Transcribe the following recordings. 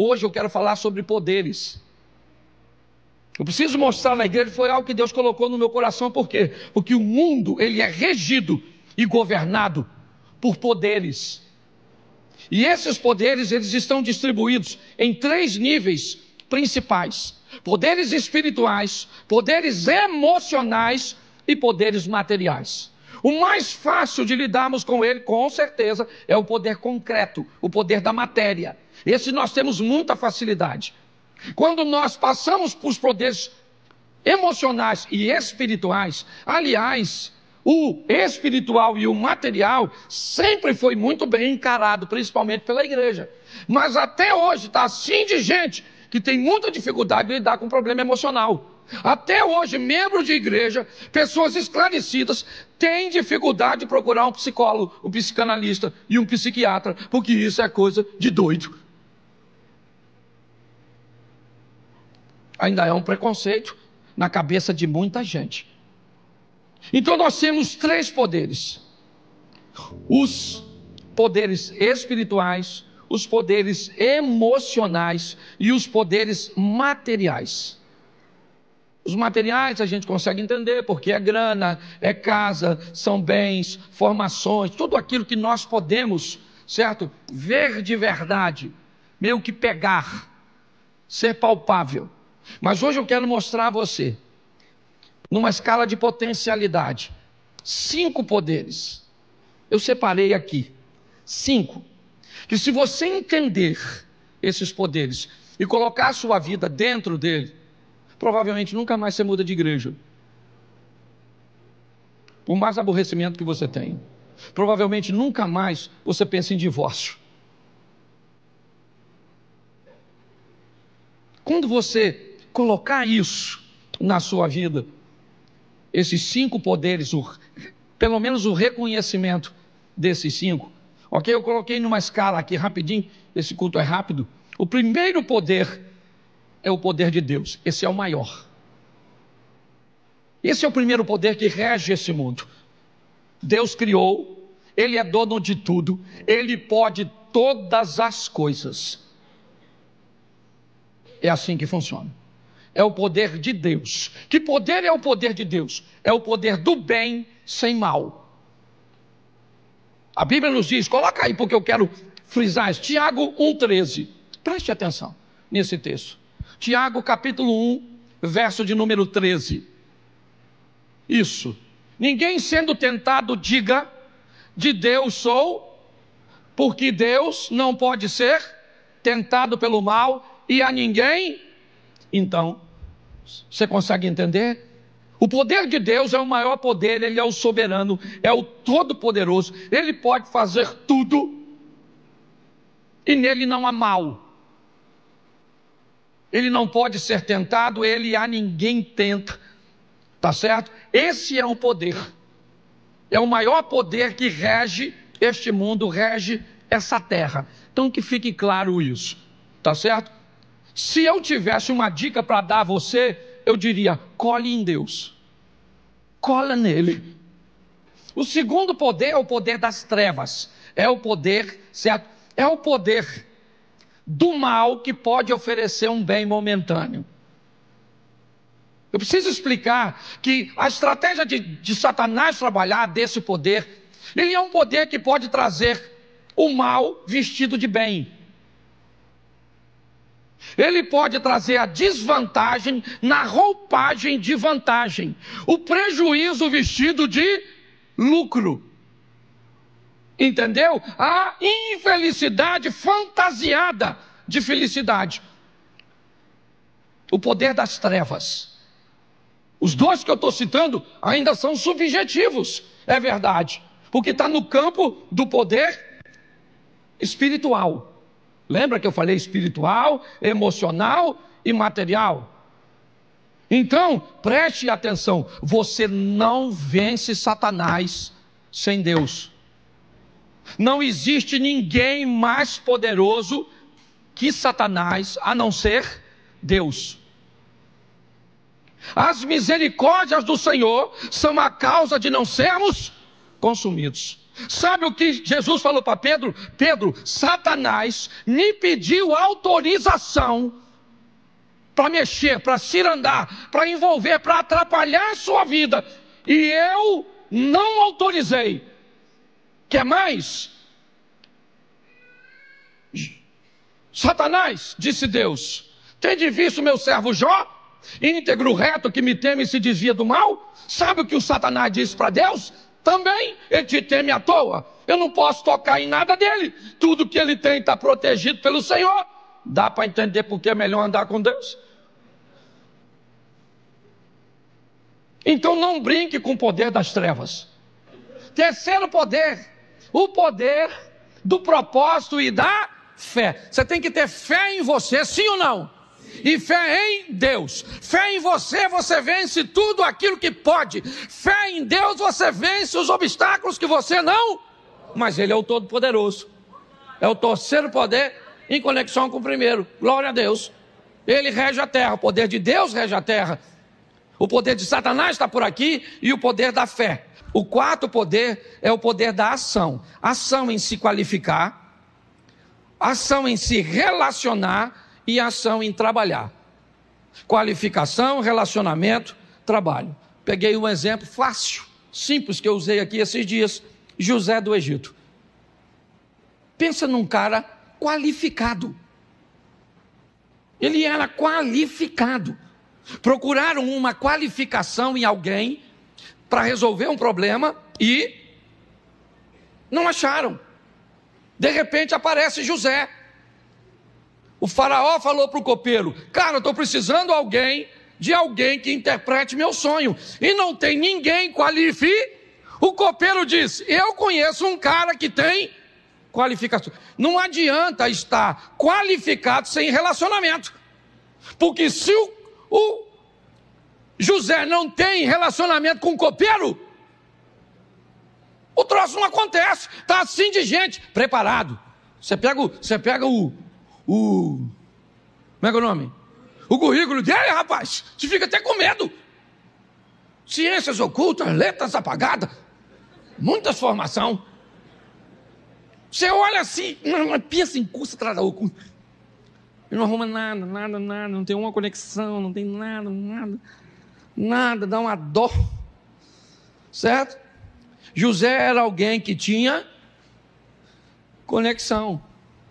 hoje eu quero falar sobre poderes. Eu preciso mostrar na igreja, foi algo que Deus colocou no meu coração, por quê? Porque o mundo, ele é regido e governado por poderes. E esses poderes, eles estão distribuídos em 3 níveis principais: poderes espirituais, poderes emocionais e poderes materiais. O mais fácil de lidarmos com ele, com certeza, é o poder concreto, o poder da matéria. Esse nós temos muita facilidade. Quando nós passamos por poderes emocionais e espirituais, aliás, o espiritual e o material sempre foi muito bem encarado, principalmente pela igreja. Mas até hoje está assim de gente que tem muita dificuldade de lidar com problema emocional. Até hoje, membros de igreja, pessoas esclarecidas, têm dificuldade de procurar um psicólogo, um psicanalista e um psiquiatra, porque isso é coisa de doido. Ainda é um preconceito na cabeça de muita gente. Então nós temos 3 poderes: os poderes espirituais, os poderes emocionais e os poderes materiais. Os materiais a gente consegue entender, porque é grana, é casa, são bens, formações, tudo aquilo que nós podemos, certo, ver de verdade, meio que pegar, ser palpável. Mas hoje eu quero mostrar a você, numa escala de potencialidade, 5 poderes. Eu separei aqui 5, que se você entender esses poderes e colocar a sua vida dentro dele, provavelmente nunca mais você muda de igreja. Por mais aborrecimento que você tenha, provavelmente nunca mais você pensa em divórcio. Quando você colocar isso na sua vida, esses 5 poderes, pelo menos o reconhecimento desses 5, ok? Eu coloquei numa escala aqui rapidinho, esse culto é rápido. O primeiro poder é o poder de Deus, esse é o maior. Esse é o primeiro poder que rege esse mundo. Deus criou, Ele é dono de tudo, Ele pode todas as coisas. É assim que funciona. É o poder de Deus. Que poder é o poder de Deus? É o poder do bem sem mal. A Bíblia nos diz, coloca aí porque eu quero frisar isso, Tiago 1,13. Preste atenção nesse texto. Tiago capítulo 1, verso de número 13. Isso. Ninguém sendo tentado diga, de Deus sou, porque Deus não pode ser tentado pelo mal e a ninguém. Então, você consegue entender? O poder de Deus é o maior poder, Ele é o soberano, é o todo-poderoso, Ele pode fazer tudo e nele não há mal. Ele não pode ser tentado, Ele a ninguém tenta, tá certo? Esse é um poder, é o maior poder que rege este mundo, rege essa terra. Então que fique claro isso, tá certo? Se eu tivesse uma dica para dar a você, eu diria, cole em Deus, cola nele. O segundo poder é o poder das trevas, é o poder, certo? É o poder do mal que pode oferecer um bem momentâneo. Eu preciso explicar que a estratégia de Satanás trabalhar desse poder, ele é um poder que pode trazer o mal vestido de bem. Ele pode trazer a desvantagem na roupagem de vantagem, o prejuízo vestido de lucro. Entendeu? A infelicidade fantasiada de felicidade. O poder das trevas. Os 2 que eu estou citando ainda são subjetivos, é verdade, porque está no campo do poder espiritual. Lembra que eu falei espiritual, emocional e material? Então, preste atenção, você não vence Satanás sem Deus. Não existe ninguém mais poderoso que Satanás, a não ser Deus. As misericórdias do Senhor são a causa de não sermos consumidos. Sabe o que Jesus falou para Pedro? Pedro, Satanás me pediu autorização para mexer, para cirandar, para envolver, para atrapalhar a sua vida. E eu não autorizei. Quer mais? Satanás, disse Deus, tende visto meu servo Jó, íntegro, reto, que me teme e se desvia do mal? Sabe o que o Satanás disse para Deus? Também ele te teme à toa. Eu não posso tocar em nada dele. Tudo que ele tem está protegido pelo Senhor. Dá para entender porque é melhor andar com Deus? Então não brinque com o poder das trevas. Terceiro poder, o poder do propósito e da fé. Você tem que ter fé em você, sim ou não? E fé em Deus. Fé em você, você vence tudo aquilo que pode. Fé em Deus, você vence os obstáculos que você não. Mas Ele é o Todo-Poderoso. É o terceiro poder em conexão com o primeiro. Glória a Deus. Ele rege a terra. O poder de Deus rege a terra. O poder de Satanás está por aqui e o poder da fé. O quarto poder é o poder da ação. Ação em se qualificar, ação em se relacionar e ação em trabalhar. Qualificação, relacionamento, trabalho. Peguei um exemplo fácil, simples que eu usei aqui esses dias. José do Egito. Pensa num cara qualificado. Ele era qualificado. Procuraram uma qualificação em alguém para resolver um problema e não acharam. De repente aparece José. O faraó falou para o copeiro: cara, eu estou precisando de alguém que interprete meu sonho. E não tem ninguém qualificado. O copeiro disse: eu conheço um cara que tem qualificação. Não adianta estar qualificado sem relacionamento. Porque se o José não tem relacionamento com o copeiro, o troço não acontece. Está assim de gente preparado. Você pega o como é que é o nome? O currículo dele, rapaz, você fica até com medo. Ciências ocultas, letras apagadas, muitas formação. Você olha assim, pensa em curso atrás da outra. Ele não arruma nada, não tem uma conexão, não tem nada, dá uma dó. Certo? José era alguém que tinha conexão,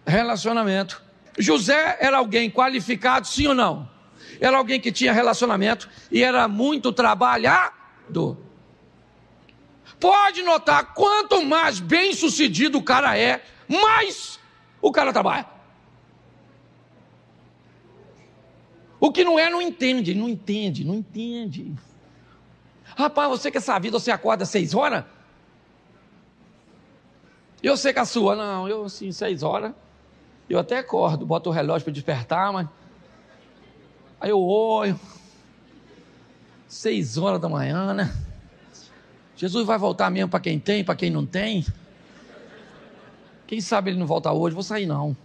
relacionamento. José era alguém qualificado, sim ou não? Era alguém que tinha relacionamento e era muito trabalhador. Pode notar, quanto mais bem sucedido o cara é, mais o cara trabalha. O que não é, não entende. Rapaz, você que essa vida, você acorda 6 horas? Eu sei que a sua, não, eu assim, 6 horas, eu até acordo, boto o relógio para despertar, mas aí eu olho, 6 horas da manhã, né? Jesus vai voltar mesmo para quem tem, para quem não tem? Quem sabe ele não volta hoje, vou sair não.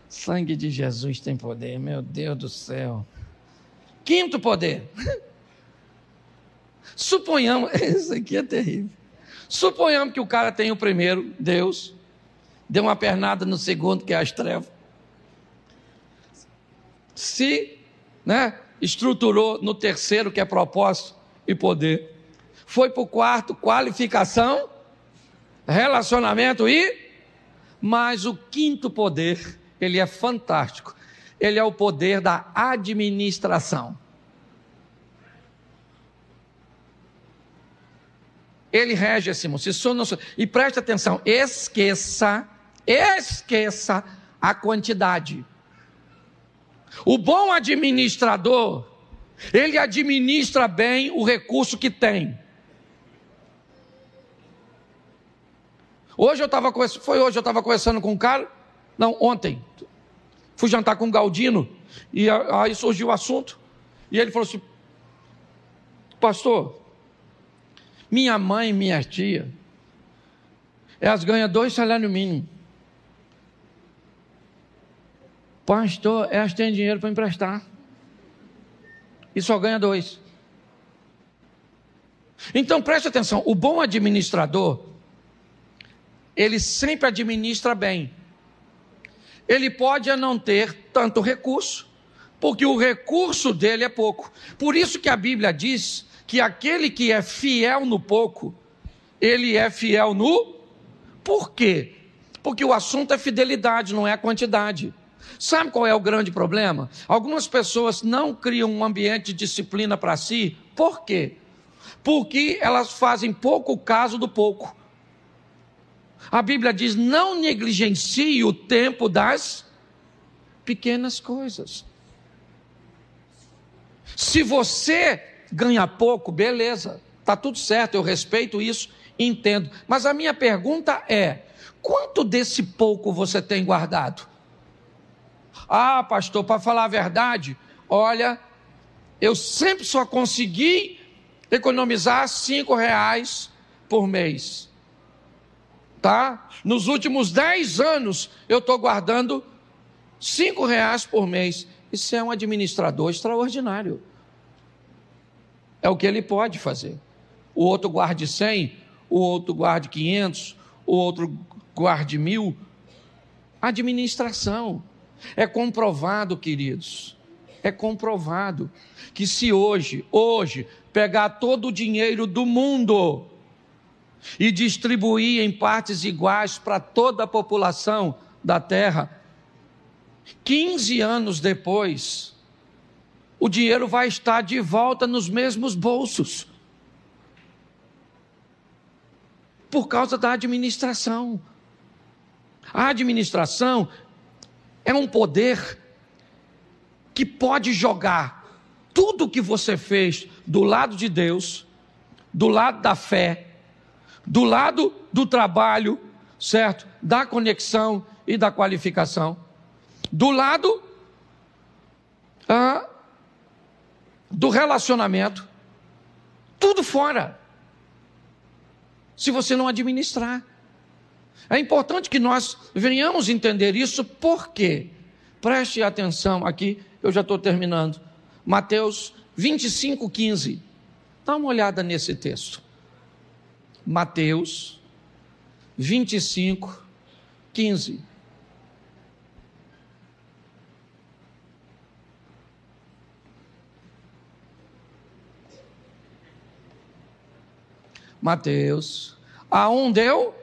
Sangue de Jesus tem poder, meu Deus do céu. Quinto poder. Suponhamos, isso aqui é terrível. Suponhamos que o cara tem o primeiro, Deus, deu uma pernada no segundo, que é as trevas. Se, estruturou no terceiro, que é propósito e poder. Foi para o quarto, qualificação, relacionamento mas o quinto poder, ele é fantástico. Ele é o poder da administração. Ele rege esse mundo. E preste atenção, esqueça a quantidade. O bom administrador, ele administra bem o recurso que tem. Hoje eu estava conversando com um cara, ontem, fui jantar com o Galdino, e aí surgiu o assunto, e ele falou assim: pastor, minha mãe e minha tia, elas ganham 2 salários mínimos. Pastor, elas têm dinheiro para emprestar e só ganha 2. Então preste atenção, o bom administrador, ele sempre administra bem. Ele pode não ter tanto recurso, porque o recurso dele é pouco. Por isso que a Bíblia diz que aquele que é fiel no pouco, ele é fiel no... Por quê? Porque o assunto é fidelidade, não é a quantidade. Sabe qual é o grande problema? Algumas pessoas não criam um ambiente de disciplina para si. Por quê? Porque elas fazem pouco caso do pouco. A Bíblia diz, não negligencie o tempo das pequenas coisas. Se você ganha pouco, beleza, está tudo certo, eu respeito isso, entendo. Mas a minha pergunta é, quanto desse pouco você tem guardado? Ah, pastor, para falar a verdade, olha, eu sempre só consegui economizar R$5 por mês. Tá? Nos últimos 10 anos, eu estou guardando R$5 por mês. Isso é um administrador extraordinário. É o que ele pode fazer. O outro guarde 100, o outro guarde 500, o outro guarde 1000. Administração. É comprovado, queridos, é comprovado que se hoje pegar todo o dinheiro do mundo e distribuir em partes iguais para toda a população da terra, 15 anos depois, o dinheiro vai estar de volta nos mesmos bolsos, por causa da administração. A administração é um poder que pode jogar tudo o que você fez do lado de Deus, do lado da fé, do lado do trabalho, certo? Da conexão e da qualificação, do lado do relacionamento, tudo fora, se você não administrar. É importante que nós venhamos entender isso, porque, preste atenção aqui, eu já estou terminando, Mateus 25:15, dá uma olhada nesse texto, Mateus 25:15. Mateus, a um deu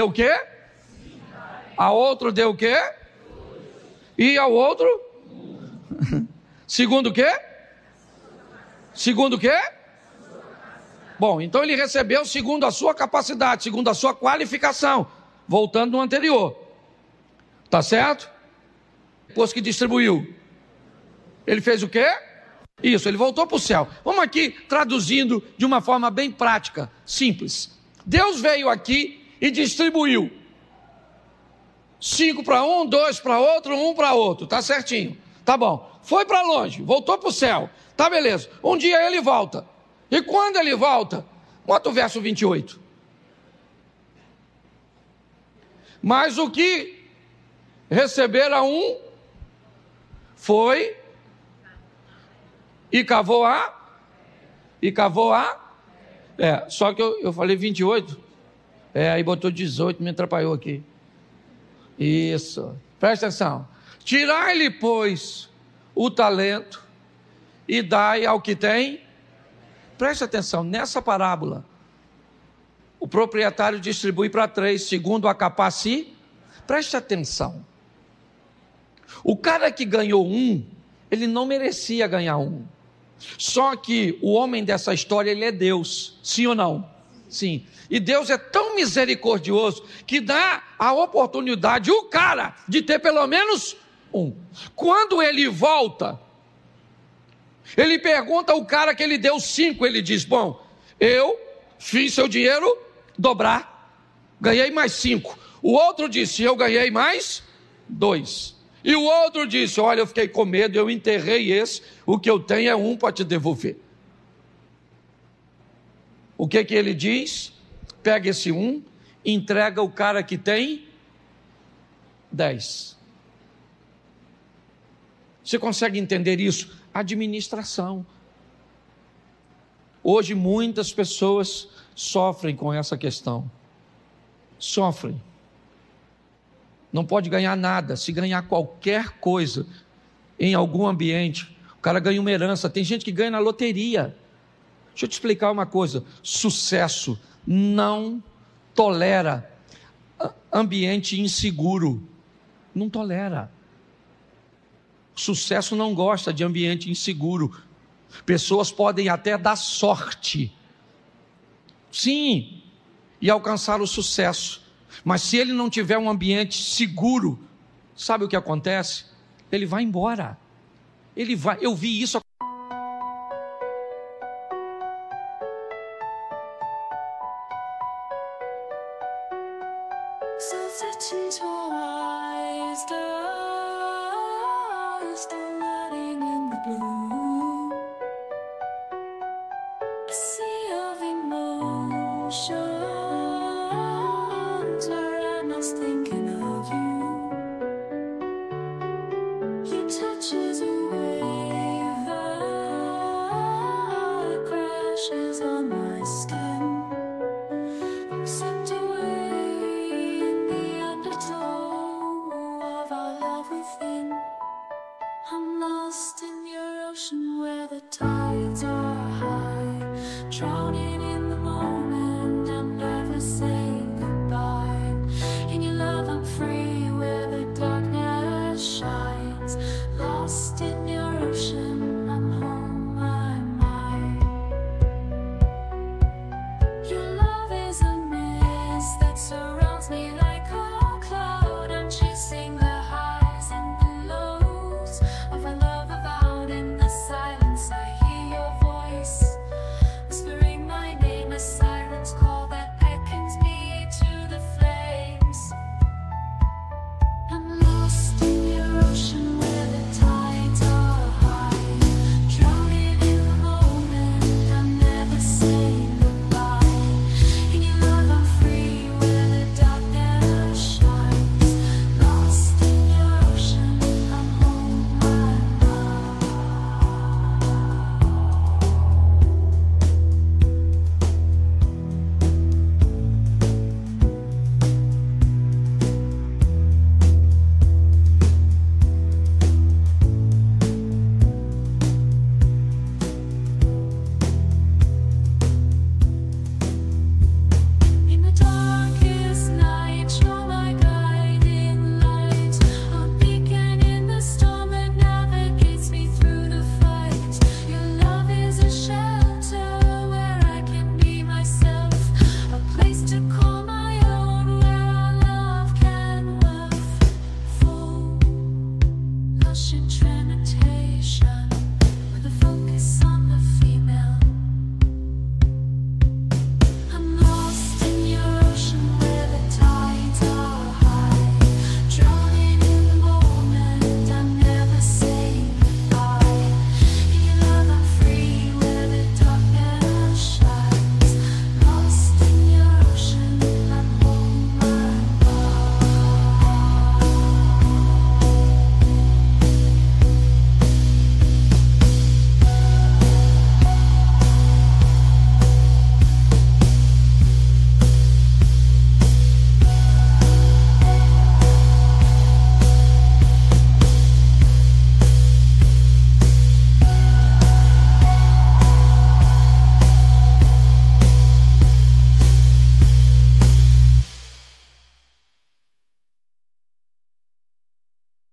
o quê? A outro deu o quê? E ao outro? Segundo o quê? Segundo o quê? Bom, então ele recebeu segundo a sua capacidade, segundo a sua qualificação, voltando no anterior. Tá certo? Depois que distribuiu, ele fez o quê? Isso, ele voltou para o céu. Vamos aqui traduzindo de uma forma bem prática, simples. Deus veio aqui e distribuiu 5 para um, 2 para outro, 1 para outro, tá certinho, tá bom, foi para longe, voltou para o céu, tá beleza, um dia ele volta, e quando ele volta, bota o verso 28, mas o que recebera um, foi, e cavou só que eu falei 28, aí botou 18, me atrapalhou aqui. Isso, presta atenção. Tirai-lhe, pois, o talento e dai ao que tem. Presta atenção, nessa parábola, o proprietário distribui para 3, segundo a capacidade. Preste atenção. O cara que ganhou 1, ele não merecia ganhar 1. Só que o homem dessa história, ele é Deus, sim ou não? Sim. E Deus é tão misericordioso que dá a oportunidade, o cara, de ter pelo menos 1. Quando ele volta, ele pergunta ao cara que ele deu 5, ele diz, bom, eu fiz seu dinheiro dobrar, ganhei mais 5. O outro disse, eu ganhei mais 2. E o outro disse, olha, eu fiquei com medo, eu enterrei esse, o que eu tenho é 1 para te devolver. O que ele diz? Pega esse 1, entrega o cara que tem 10. Você consegue entender isso? Administração. Hoje muitas pessoas sofrem com essa questão. Sofrem. Não pode ganhar nada. Se ganhar qualquer coisa em algum ambiente, o cara ganha uma herança. Tem gente que ganha na loteria. Deixa eu te explicar uma coisa. Sucesso não tolera ambiente inseguro. Não tolera. Sucesso não gosta de ambiente inseguro. Pessoas podem até dar sorte, sim, e alcançar o sucesso, mas se ele não tiver um ambiente seguro, sabe o que acontece? Ele vai embora. Eu vi isso.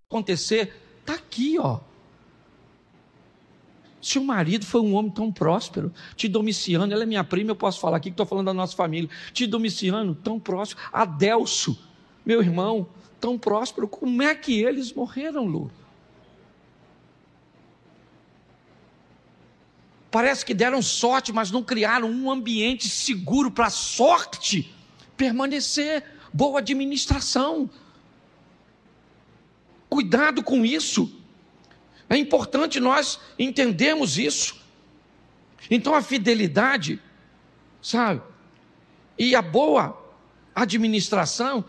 Acontecer, está aqui, ó. Seu marido foi um homem tão próspero. Tio Domiciano, ela é minha prima, eu posso falar aqui que estou falando da nossa família. Tio Domiciano, tão próspero. Adelso, meu irmão, tão próspero. Como é que eles morreram, Lu? Parece que deram sorte, mas não criaram um ambiente seguro para a sorte permanecer. Boa administração. Cuidado com isso. É importante nós entendermos isso. Então a fidelidade, sabe, e a boa administração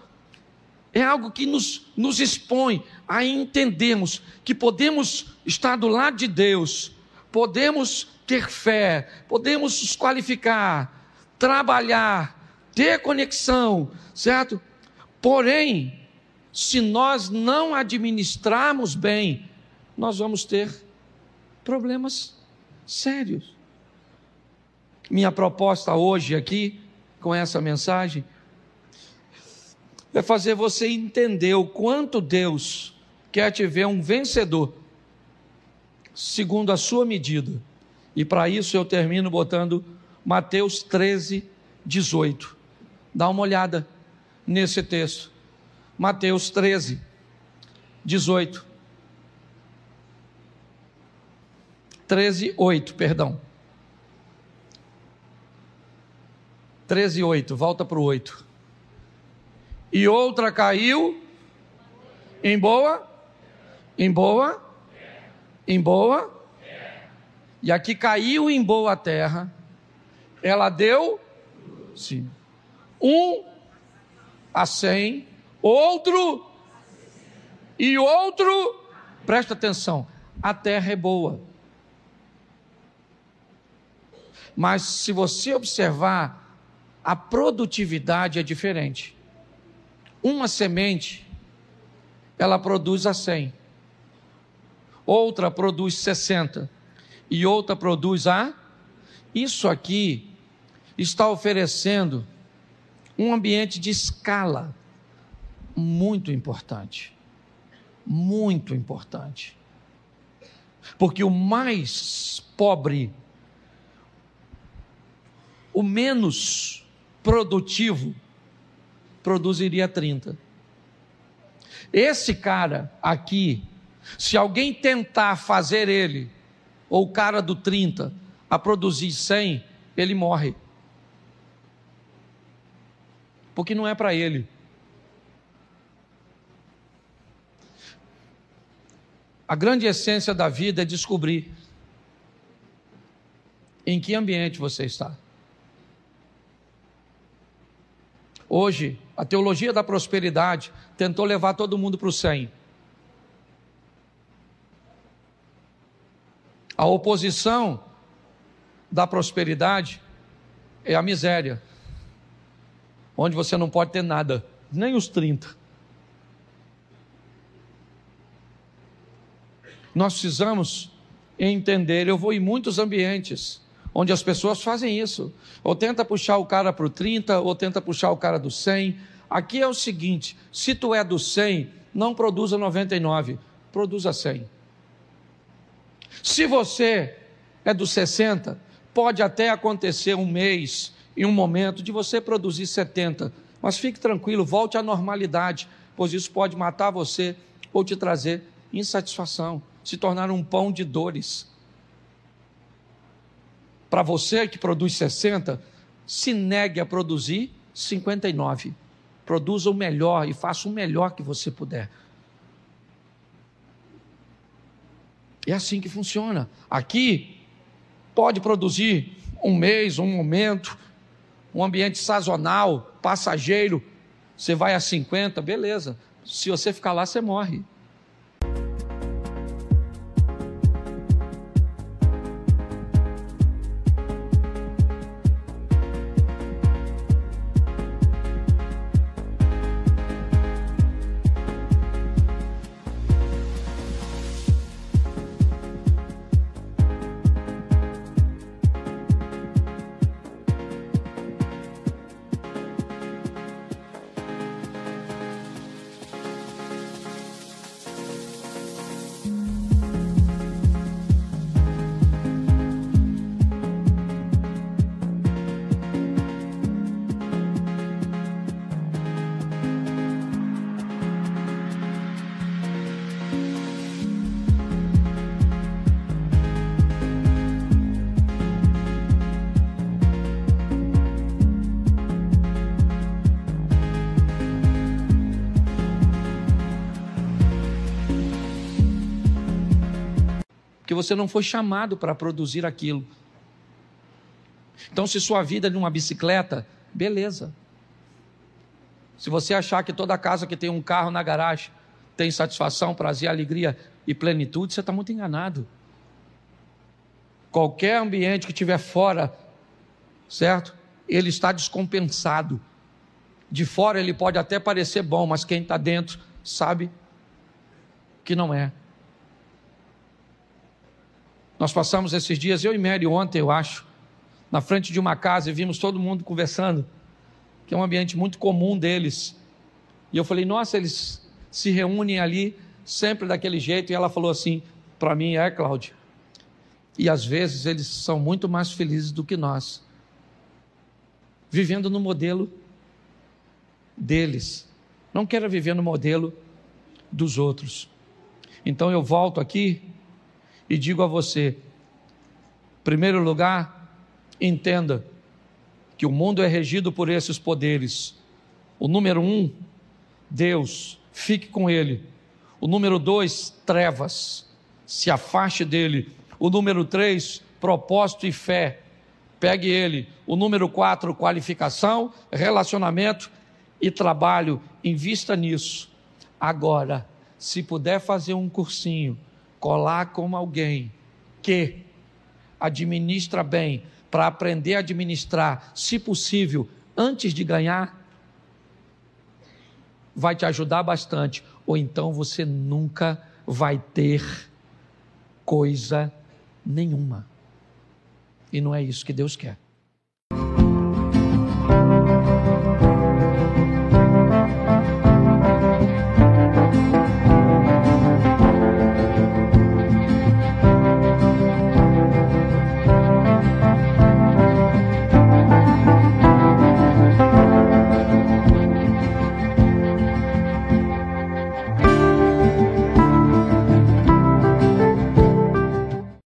é algo que nos expõe a entendermos que podemos estar do lado de Deus, podemos ter fé, podemos nos qualificar, trabalhar, ter conexão, certo? Porém, se nós não administrarmos bem, nós vamos ter problemas sérios. Minha proposta hoje aqui, com essa mensagem, é fazer você entender o quanto Deus quer te ver um vencedor, segundo a sua medida. E para isso eu termino botando Mateus 13, 18. Dá uma olhada nesse texto. Mateus 13, 18. 13, 8, perdão. 13, 8, volta para o 8. E outra caiu em boa, e aqui caiu em boa terra, ela deu, sim, 100, outro, e outro, presta atenção, a terra é boa. Mas se você observar, a produtividade é diferente. Uma semente, ela produz a 100. Outra produz 60. E outra produz a... Isso aqui está oferecendo um ambiente de escala muito importante. Muito importante. Porque o mais pobre, o menos produtivo, produziria 30. Esse cara aqui, se alguém tentar fazer ele, ou o cara do 30, a produzir 100, ele morre. Porque não é para ele. A grande essência da vida é descobrir em que ambiente você está. Hoje, a teologia da prosperidade tentou levar todo mundo para o 100. A oposição da prosperidade é a miséria, onde você não pode ter nada, nem os 30. Nós precisamos entender, eu vou em muitos ambientes onde as pessoas fazem isso, ou tenta puxar o cara para o 30, ou tenta puxar o cara do 100. Aqui é o seguinte, se tu é do 100, não produza 99, produza 100. Se você é do 60, pode até acontecer um mês, em um momento, de você produzir 70, mas fique tranquilo, volte à normalidade, pois isso pode matar você, ou te trazer insatisfação, se tornar um pão de dores. Para você que produz 60, se negue a produzir 59. Produza o melhor e faça o melhor que você puder. É assim que funciona. Aqui, pode produzir um mês, um momento, um ambiente sazonal, passageiro. Você vai a 50, beleza. Se você ficar lá, você morre. Porque você não foi chamado para produzir aquilo. Então, se sua vida é numa bicicleta, beleza. Se você achar que toda casa que tem um carro na garagem tem satisfação, prazer, alegria e plenitude, você está muito enganado. Qualquer ambiente que estiver fora, certo? Ele está descompensado. De fora ele pode até parecer bom, mas quem está dentro sabe que não é. Nós passamos esses dias, eu e Mary ontem, eu acho, na frente de uma casa e vimos todo mundo conversando, que é um ambiente muito comum deles. E eu falei, nossa, eles se reúnem ali sempre daquele jeito. E ela falou assim para mim, Cláudia, e às vezes eles são muito mais felizes do que nós, vivendo no modelo deles. Não quero viver no modelo dos outros. Então eu volto aqui e digo a você, em primeiro lugar, entenda que o mundo é regido por esses poderes. O número 1, Deus, fique com Ele. O número 2, trevas, se afaste dele. O número 3, propósito e fé, pegue ele. O número 4, qualificação, relacionamento e trabalho, invista nisso. Agora, se puder fazer um cursinho, colar com alguém que administra bem, para aprender a administrar, se possível, antes de ganhar, vai te ajudar bastante, ou então você nunca vai ter coisa nenhuma. E não é isso que Deus quer.